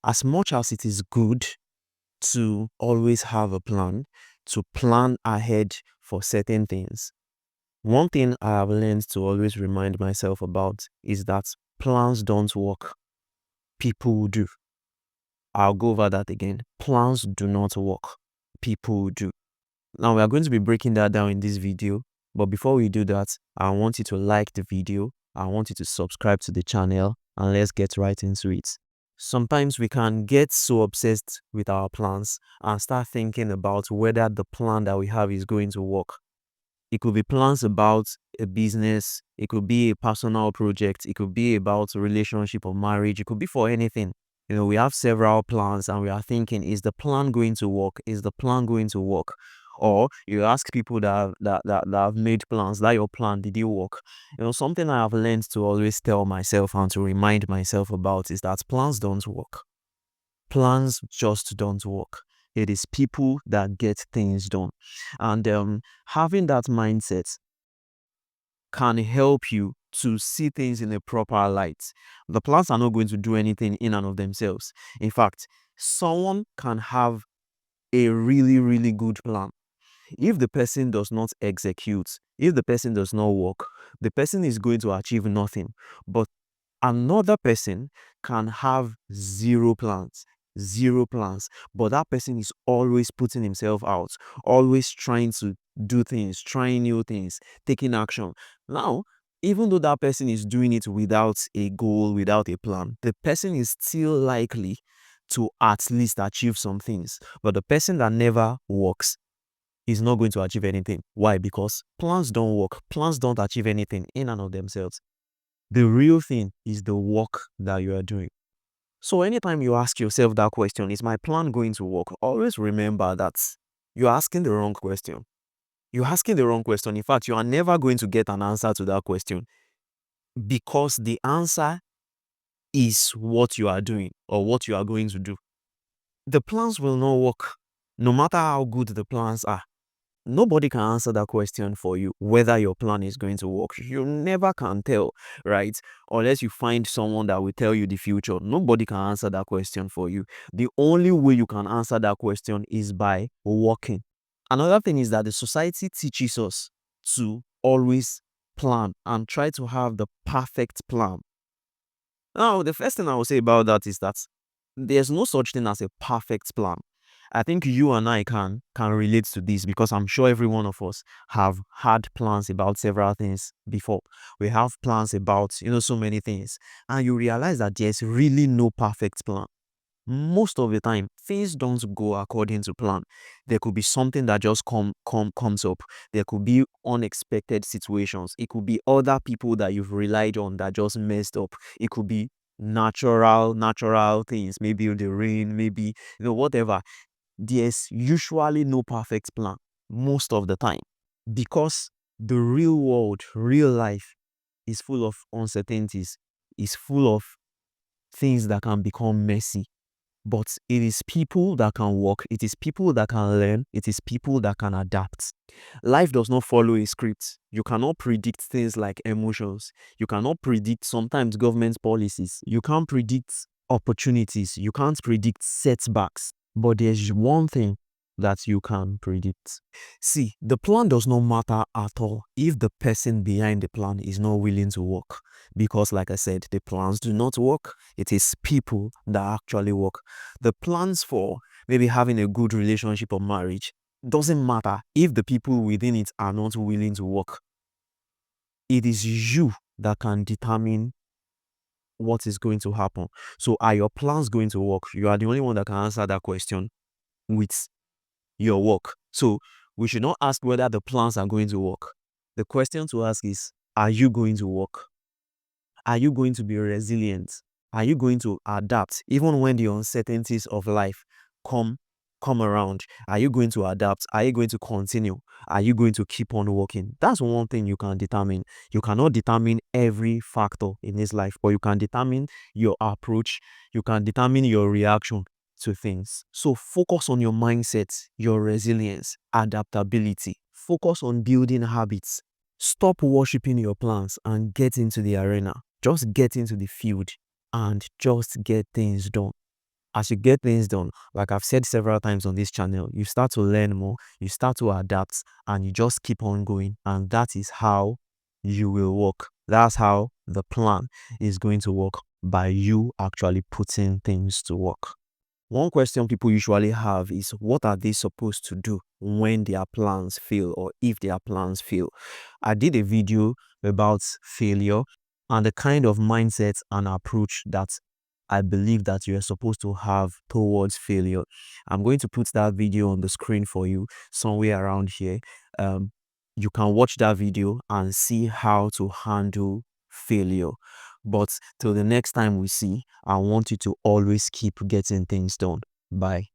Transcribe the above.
As much as it is good to always have a plan, to plan ahead for certain things, one thing I have learned to always remind myself about is that plans don't work. People do. I'll go over that again. Plans do not work. People do. Now we are going to be breaking that down in this video. But before we do that, I want you to like the video. I want you to subscribe to the channel, and let's get right into it. Sometimes we can get so obsessed with our plans and start thinking about whether the plan that we have is going to work. It could be plans about a business, it could be a personal project, it could be about a relationship or marriage, it could be for anything. We have several plans and we are thinking, is the plan going to work? Is the plan going to work? Or you ask people that have made plans, that your plan, did it work? Something I have learned to always tell myself and to remind myself about is that plans don't work. Plans just don't work. It is people that get things done. And having that mindset can help you to see things in a proper light. The plans are not going to do anything in and of themselves. In fact, someone can have a really, really good plan. If the person does not execute, if the person does not work, the person is going to achieve nothing. But another person can have zero plans, but that person is always putting himself out, always trying to do things, trying new things, taking action. Now, even though that person is doing it without a goal, without a plan, the person is still likely to at least achieve some things. But the person that never works is not going to achieve anything. Why? Because plans don't work. Plans don't achieve anything in and of themselves. The real thing is the work that you are doing. So anytime you ask yourself that question, is my plan going to work? Always remember that you're asking the wrong question. You're asking the wrong question. In fact, you are never going to get an answer to that question, because the answer is what you are doing or what you are going to do. The plans will not work, no matter how good the plans are. Nobody can answer that question for you, whether your plan is going to work. You never can tell, right? Unless you find someone that will tell you the future. Nobody can answer that question for you. The only way you can answer that question is by working. Another thing is that the society teaches us to always plan and try to have the perfect plan. Now, the first thing I will say about that is that there's no such thing as a perfect plan. I think you and I can relate to this, because I'm sure every one of us have had plans about several things before. We have plans about, so many things. And you realize that there's really no perfect plan. Most of the time, things don't go according to plan. There could be something that just comes up. There could be unexpected situations. It could be other people that you've relied on that just messed up. It could be natural things, maybe the rain, maybe whatever. There's usually no perfect plan most of the time, because the real world, real life, is full of uncertainties, is full of things that can become messy. But it is people that can work, it is people that can learn, it is people that can adapt. Life does not follow a script. You cannot predict things like emotions. You cannot predict sometimes government policies. You can't predict opportunities. You can't predict setbacks. But there's one thing that you can predict. See, the plan does not matter at all if the person behind the plan is not willing to work. Because like I said, the plans do not work. It is people that actually work. The plans for maybe having a good relationship or marriage doesn't matter if the people within it are not willing to work. It is you that can determine what is going to happen. So are your plans going to work? You are the only one that can answer that question with your work. So we should not ask whether the plans are going to work. The question to ask is, are you going to work? Are you going to be resilient? Are you going to adapt even when the uncertainties of life come around? Are you going to adapt? Are you going to continue? Are you going to keep on working? That's one thing you can determine. You cannot determine every factor in this life, but you can determine your approach. You can determine your reaction to things. So focus on your mindset, your resilience, adaptability. Focus on building habits. Stop worshiping your plans and get into the arena. Just get into the field and just get things done. As you get things done, like I've said several times on this channel, you start to learn more, you start to adapt, and you just keep on going. And that is how you will work. That's how the plan is going to work, by you actually putting things to work. One question people usually have is, what are they supposed to do when their plans fail, or if their plans fail? I did a video about failure and the kind of mindset and approach that I believe that you are supposed to have towards failure. I'm going to put that video on the screen for you somewhere around here. You can watch that video and see how to handle failure. But till the next time we see, I want you to always keep getting things done. Bye.